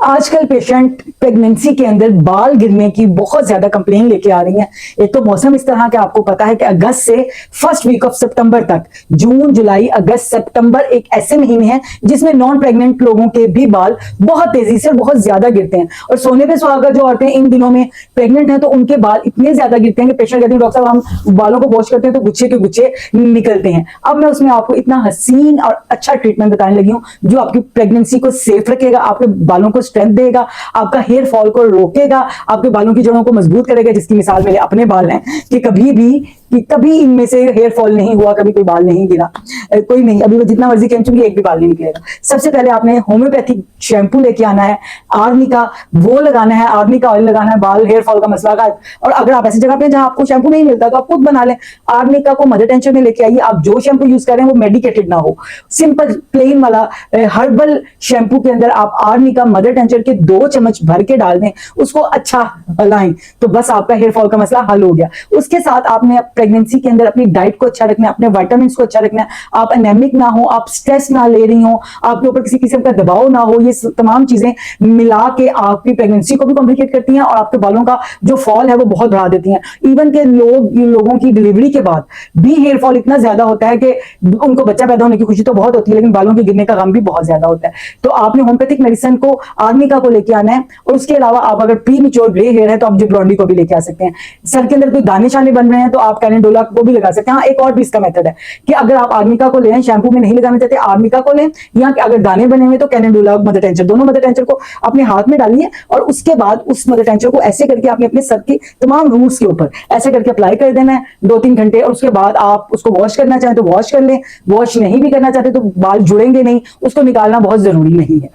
आजकल patient pregnancy के अंदर बाल गिरने की बहुत ज्यादा कंप्लेन लेके आ रही हैं। एक तो मौसम इस तरह के आपको पता है कि अगस्त से फर्स्ट वीक ऑफ सितंबर तक, जून जुलाई अगस्त सितंबर एक ऐसे महीने हैं जिसमें नॉन प्रेग्नेंट लोगों के भी बाल बहुत तेजी से बहुत ज्यादा गिरते हैं। और सोने पे सुहागा जो औरतें इन दिनों में प्रेग्नेंट हैं तो उनके बाल इतने ज्यादा गिरते हैं कि पेशेंट कहते हैं डॉक्टर साहब हम बालों को वॉश करते हैं तो गुच्छे के गुच्छे निकलते हैं। अब मैं उसमें आपको इतना हसीन और अच्छा ट्रीटमेंट बताने लगी हूँ जो आपकी प्रेगनेंसी को सेफ रखेगा, आपके बालों को स्ट्रेंथ देगा, आपका हेयर फॉल को रोकेगा, आपके बालों की जड़ों को मजबूत करेगा। जिसकी मिसाल मेरे अपने बाल हैं कि कभी इनमें से हेयर फॉल नहीं हुआ, कभी कोई बाल नहीं गिरा, कोई नहीं, अभी मैं जितना मर्जी खींचूंगी एक भी बाल नहीं निकलेगा। सबसे पहले आपने होम्योपैथिक शैम्पू लेके आना है, आर्मी का वो लगाना है, आर्मी का ऑयल लगाना है बाल हेयर फॉल का मसला का। और अगर आप ऐसी जगह पे जहां आपको शैम्पू नहीं मिलता तो आप खुद बना लें। आर्मी का को मदर टेंशन में लेके आइए। आप जो शैम्पू यूज करें वो मेडिकेटेड ना हो, सिंपल प्लेन वाला हर्बल शैम्पू के अंदर आप आर्मी का मदर टेंचर के 2 चम्मच भर के डाल दें, उसको अच्छा हलाएं तो बस आपका हेयर फॉल का मसला हल हो गया। उसके साथ आपने प्रेगनेंसी के अंदर अपनी डाइट को अच्छा रखना है, अपने विटामिन को अच्छा रखना है। आप एनेमिक ना हो, आप स्ट्रेस ना ले रही हो, आपके ऊपर किसी किस्म का दबाव ना हो। ये तमाम चीजें मिला के आपकी प्रेगनेंसी को भी कॉम्प्लिकेट करती हैं और आपके बालों का जो फॉल है वो बहुत बढ़ा देती हैं। इवन के लोगों की डिलीवरी के बाद भी हेयर फॉल इतना ज्यादा होता है कि उनको बच्चा पैदा होने की खुशी तो बहुत होती है लेकिन बालों के गिरने का गम भी बहुत ज्यादा होता है। तो आपने होम्योपैथिक मेडिसिन को आर्निका को लेके आना है। और उसके अलावा आप अगर प्री मैच्योर ग्रे हेयर है तो आप जिब्रोंडी को भी लेके आ सकते हैं। सर के अंदर कोई दाने शाने बन रहे हैं तो आप कैनेडोला को भी लगा सकते हैं। हाँ, एक और भी इसका मेथड है कि अगर आप आर्निका को लें, शैम्पू में नहीं लगाना चाहते आर्निका को लें, या अगर दाने बने हुए तो कैनेडोला मदर टेंचर, दोनों मदर टेंचर को अपने हाथ में डालिए और उसके बाद उस मदर टेंचर को ऐसे करके आपने अपने सर के तमाम रूट्स के ऊपर ऐसे करके अप्लाई कर देना है 2-3 घंटे। और उसके बाद आप उसको वॉश करना चाहें तो वॉश कर लें, वॉश नहीं भी करना चाहते तो बाल जुड़ेंगे नहीं, उसको निकालना बहुत जरूरी नहीं है।